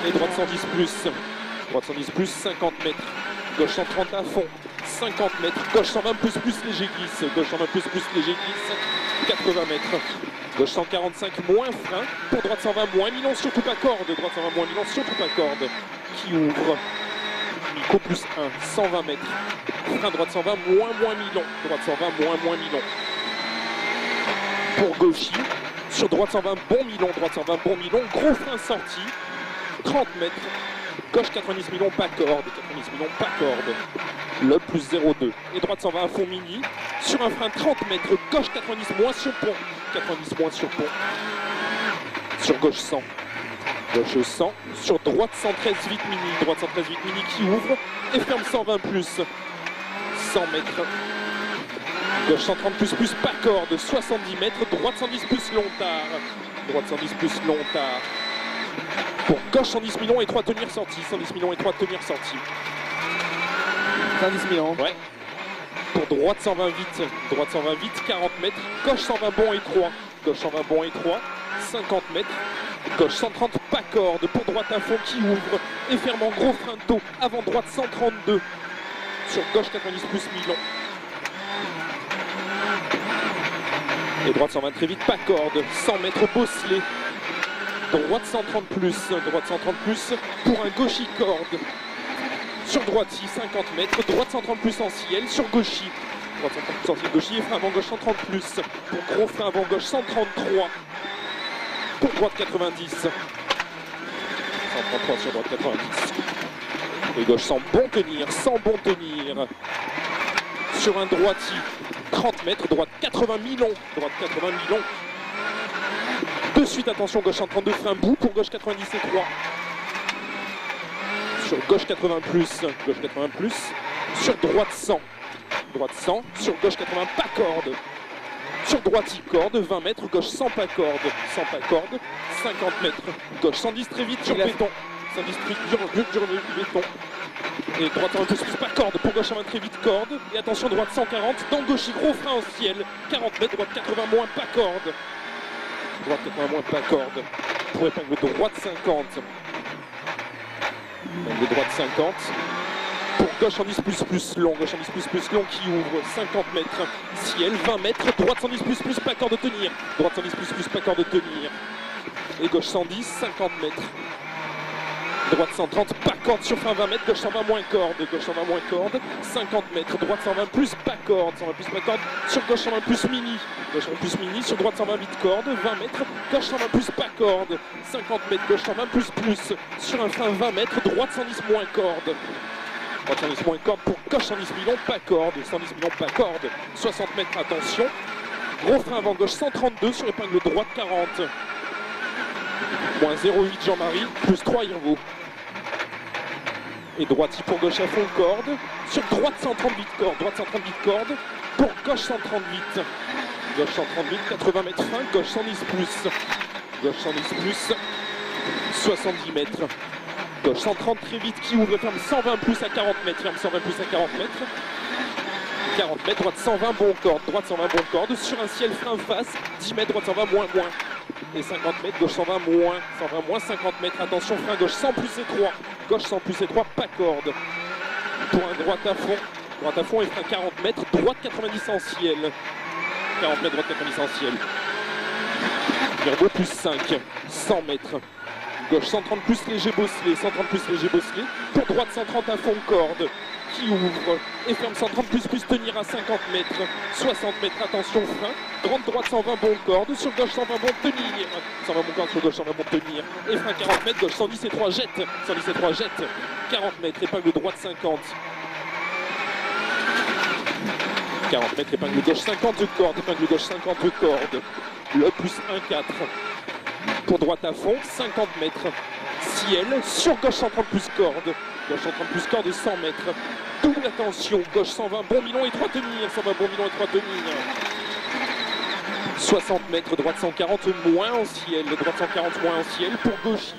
Et droite 110 plus. Droite 110 plus, 50 mètres. Gauche 130 à fond. 50 mètres. Gauche 120 plus léger glisse. Gauche 120 plus léger glisse. 80 mètres. Gauche 145 moins frein. Pour droite 120 moins mi-long, surtout pas corde. Droite 120 moins mi-long, surtout pas corde. Qui ouvre. Mico plus 1. 120 mètres. Frein droite 120 moins mi-long. Droite 120 moins mi-long. Pour gauchy. Sur droite 120 bon mi-long. Droite 120 bon mi-long. Gros frein sorti. 30 mètres. Gauche 90 mi-long, pas corde. 90 mi-long, pas corde. Lobe plus 0,2. Et droite 120 à fond mini. Sur un frein 30 mètres. Gauche 90 moins sur pont. 90 moins sur pont. Sur gauche 100. Gauche 100. Sur droite 113 vite mini. Droite 113 vite mini qui ouvre. Et ferme 120 plus. 100 mètres. Gauche 130 plus, pas corde. 70 mètres. Droite 110 plus long tard. Droite 110 plus long tard. Pour gauche 110 millions et 3 tenir sortis. 110 millions et 3 tenir sortis. 110 millions. Ouais. Pour droite 120 vite. Droite 120 vite, 40 mètres. Gauche 120 bon et 3. Gauche 120 bon et 3. 50 mètres. Gauche 130 pas corde. Pour droite à fond qui ouvre. Et ferme en gros frein de taux. Avant droite 132. Sur gauche 90 plus millions. Et droite 120 très vite, pas corde. 100 mètres bosselé. Droite 130 plus, droite 130 plus pour un gauchy corde. Sur droite 50 mètres, droite 130 plus en ciel, sur gauchy. Droite 130 plus en ciel, gauchy et frein avant gauche 130 plus. Pour gros frein avant gauche 133. Pour droite 90. 133 sur droite 90. Et gauche sans bon tenir, sans bon tenir. Sur un droiti 30 mètres, droite 80 mi-long. Droite 80 mi-long. De suite, attention, gauche 132, frein bout pour gauche 90 et 3. Sur gauche 80 plus, gauche 80 plus. Sur droite 100. Droite 100, sur gauche 80, pas corde. Sur droite corde, 20 mètres, gauche 100 pas corde. 100 pas corde, 50 mètres. Gauche 110 très vite, sur béton. 110 très vite, dur béton. Et droite 120 plus, pas corde, pour gauche 120 très vite, corde. Et attention, droite 140, dans gauche, gros frein au ciel. 40 mètres, droite 80 moins, pas corde. Droite 80 moins, pas corde. Pour épingle de droite 50. Épingle de droite 50. Pour gauche 110 plus long. Gauche 110 plus long qui ouvre 50 mètres. Ciel 20 mètres. Droite 110 plus pas corde de tenir. Droite 110 plus pas corde de tenir. Et gauche 110, 50 mètres. Droite 130, pas corde sur frein 20 mètres, gauche 120 moins corde, gauche 120 moins corde, 50 mètres, droite 120 plus pas corde, 120 plus pas corde, sur gauche 120 plus mini, gauche 120 plus mini, sur droite 120 vite corde, 20 mètres, gauche 120 plus pas corde, 50 mètres, gauche 120 plus, sur un frein 20 mètres, droite 110 moins corde. Droite 110 moins corde pour gauche 110 millions, pas corde, 110 millions pas corde, 60 mètres, attention, gros frein avant gauche 132 sur épingle droite 40. Moins 0,8 Jean-Marie, plus 3 Irvo. Et droite pour gauche à fond corde. Sur droite 130 vite corde. Droite 130 vite corde. Pour gauche 130 vite. Gauche 130 vite, 80 mètres fin. Gauche 110 plus. Gauche 110 plus. 70 mètres. Gauche 130 très vite qui ouvre et ferme 120 plus à 40 mètres. Ferme 120 plus à 40 mètres. 40 mètres, droite 120 bon corde. Droite 120 bon corde. Sur un ciel frein face. 10 mètres, droite 120 moins. Et 50 mètres, gauche 120 moins, 120 moins 50 mètres, attention, frein gauche 100 plus et 3, gauche 100 plus et 3, pas corde. Pour un droite à fond et frein 40 mètres, droite 90 en ciel. 40 mètres, droite 90 en ciel. Virgo plus 5, 100 mètres. Gauche 130 plus léger bosselé, 130 plus léger bosselé. Pour droite 130 à fond corde, qui ouvre et ferme 130 plus tenir à 50 mètres. 60 mètres, attention frein. Grande droite 120 bon corde, sur gauche 120 bon tenir. 120 bon corde, sur gauche 120 bon tenir. Et frein 40 mètres, gauche 110 et 3 jette. 110 et 3 jette. 40 mètres, épingle droite 50. 40 mètres, épingle gauche 50 corde, épingle gauche 50 corde. Le plus 1,4. Pour droite à fond, 50 mètres. Ciel, sur gauche 130 plus corde. Gauche 130 plus corde, 100 mètres. Double attention, gauche 120, bon milon et 3 tenir. 120, bon milon et 3 tenir. 60 mètres, droite 140 moins en ciel. Droite 140 moins en ciel pour gauchy.